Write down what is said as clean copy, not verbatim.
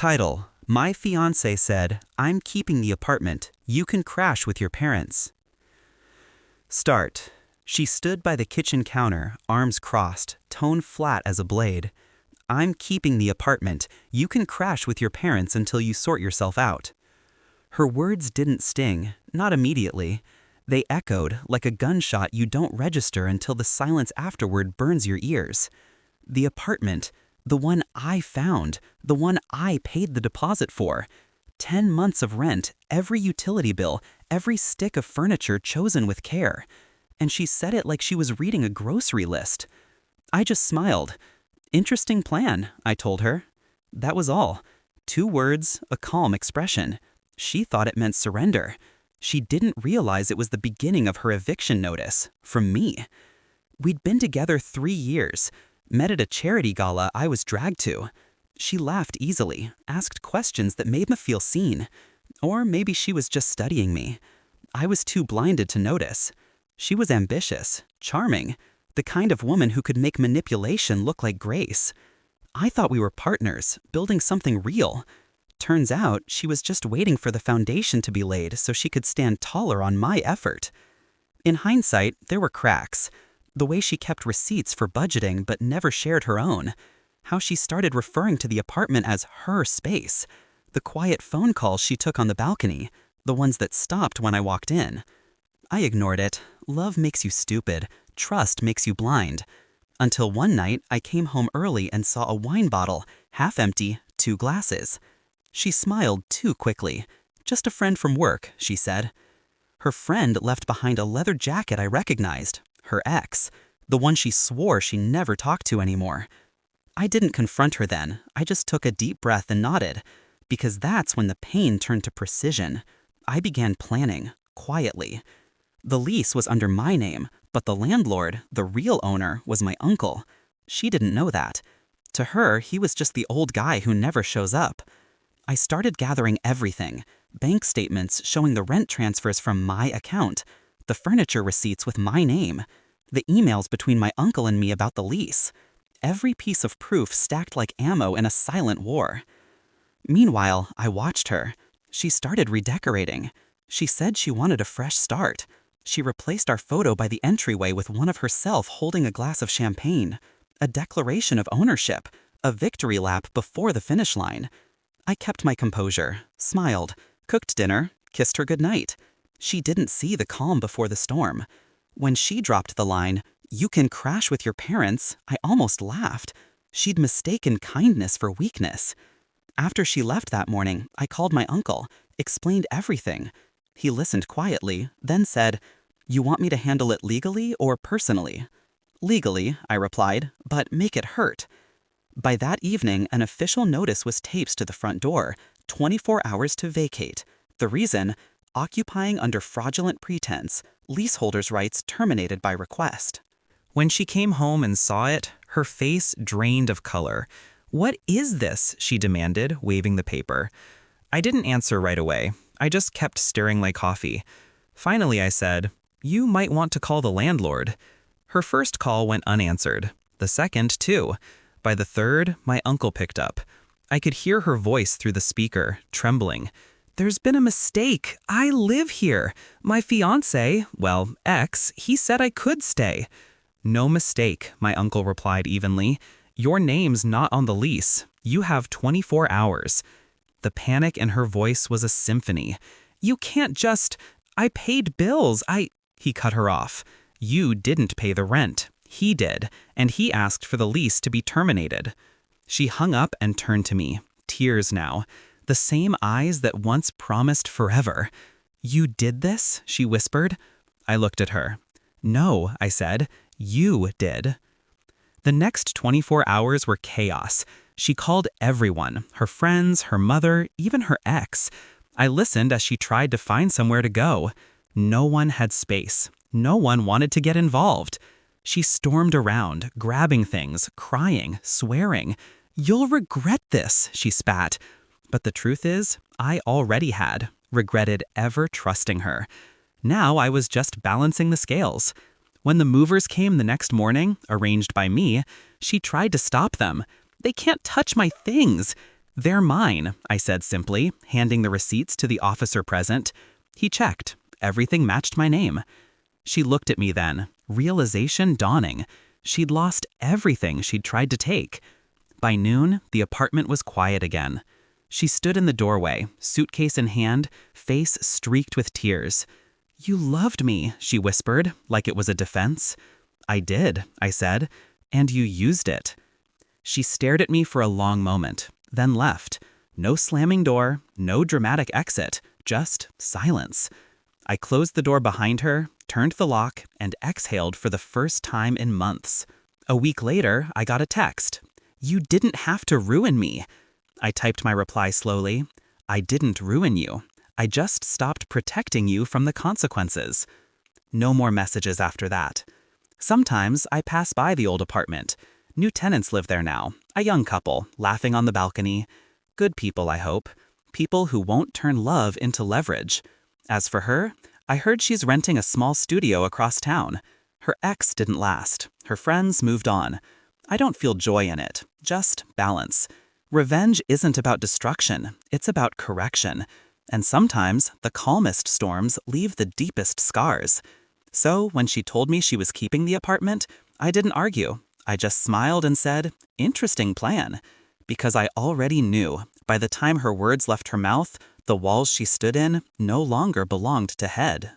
Title: My fiancé said, I'm keeping the apartment. You can crash with your parents. Start: She stood by the kitchen counter, arms crossed, tone flat as a blade. I'm keeping the apartment. You can crash with your parents until you sort yourself out. Her words didn't sting, not immediately. They echoed like a gunshot you don't register until the silence afterward burns your ears. The apartment, the one I found, the one I paid the deposit for. 10 months of rent, every utility bill, every stick of furniture chosen with care. And she said it like she was reading a grocery list. I just smiled. Interesting plan, I told her. That was all. 2 words, a calm expression. She thought it meant surrender. She didn't realize it was the beginning of her eviction notice, from me. We'd been together 3 years, met at a charity gala I was dragged to. She laughed easily, asked questions that made me feel seen. Or maybe she was just studying me. I was too blinded to notice. She was ambitious, charming, the kind of woman who could make manipulation look like grace. I thought we were partners, building something real. Turns out she was just waiting for the foundation to be laid so she could stand taller on my effort. In hindsight, there were cracks. The way she kept receipts for budgeting but never shared her own. How she started referring to the apartment as her space. The quiet phone calls she took on the balcony, the ones that stopped when I walked in. I ignored it. Love makes you stupid. Trust makes you blind. Until one night, I came home early and saw a wine bottle, half empty, 2 glasses. She smiled too quickly. Just a friend from work, she said. Her friend left behind a leather jacket I recognized. Her ex. The one she swore she never talked to anymore. I didn't confront her then. I just took a deep breath and nodded. Because that's when the pain turned to precision. I began planning, quietly. The lease was under my name, but the landlord, the real owner, was my uncle. She didn't know that. To her, he was just the old guy who never shows up. I started gathering everything. Bank statements showing the rent transfers from my account. The furniture receipts with my name. The emails between my uncle and me about the lease. Every piece of proof stacked like ammo in a silent war. Meanwhile, I watched her. She started redecorating. She said she wanted a fresh start. She replaced our photo by the entryway with one of herself holding a glass of champagne. A declaration of ownership. A victory lap before the finish line. I kept my composure, smiled, cooked dinner, kissed her goodnight. She didn't see the calm before the storm. When she dropped the line, "You can crash with your parents," I almost laughed. She'd mistaken kindness for weakness. After she left that morning, I called my uncle, explained everything. He listened quietly, then said, "You want me to handle it legally or personally?" "Legally," I replied, "but make it hurt." By that evening, an official notice was taped to the front door, 24 hours to vacate. The reason? Occupying under fraudulent pretense, leaseholders' rights terminated by request. When she came home and saw it, her face drained of color. "What is this?" she demanded, waving the paper. I didn't answer right away. I just kept stirring my coffee. Finally, I said, "You might want to call the landlord." Her first call went unanswered. The second, too. By the third, my uncle picked up. I could hear her voice through the speaker, trembling. "There's been a mistake. I live here. My fiancé, well, ex, he said I could stay." "No mistake," my uncle replied evenly. "Your name's not on the lease. You have 24 hours. The panic in her voice was a symphony. "You can't just... I paid bills. He cut her off. "You didn't pay the rent. He did, and he asked for the lease to be terminated." She hung up and turned to me, tears now. The same eyes that once promised forever. "You did this?" she whispered. I looked at her. "No," I said. "You did." The next 24 hours were chaos. She called everyone, her friends, her mother, even her ex. I listened as she tried to find somewhere to go. No one had space. No one wanted to get involved. She stormed around, grabbing things, crying, swearing. "You'll regret this," she spat. But the truth is, I already had regretted ever trusting her. Now I was just balancing the scales. When the movers came the next morning, arranged by me, she tried to stop them. "They can't touch my things." "They're mine," I said simply, handing the receipts to the officer present. He checked. Everything matched my name. She looked at me then, realization dawning. She'd lost everything she'd tried to take. By noon, the apartment was quiet again. She stood in the doorway, suitcase in hand, face streaked with tears. "You loved me," she whispered, like it was a defense. "I did," I said, "and you used it." She stared at me for a long moment, then left. No slamming door, no dramatic exit, just silence. I closed the door behind her, turned the lock, and exhaled for the first time in months. A week later, I got a text. "You didn't have to ruin me." I typed my reply slowly. "I didn't ruin you. I just stopped protecting you from the consequences." No more messages after that. Sometimes I pass by the old apartment. New tenants live there now, a young couple, laughing on the balcony. Good people, I hope. People who won't turn love into leverage. As for her, I heard she's renting a small studio across town. Her ex didn't last. Her friends moved on. I don't feel joy in it, just balance. Revenge isn't about destruction, it's about correction. And sometimes the calmest storms leave the deepest scars. So when she told me she was keeping the apartment, I didn't argue. I just smiled and said, "Interesting plan." Because I already knew, by the time her words left her mouth, the walls she stood in no longer belonged to Head.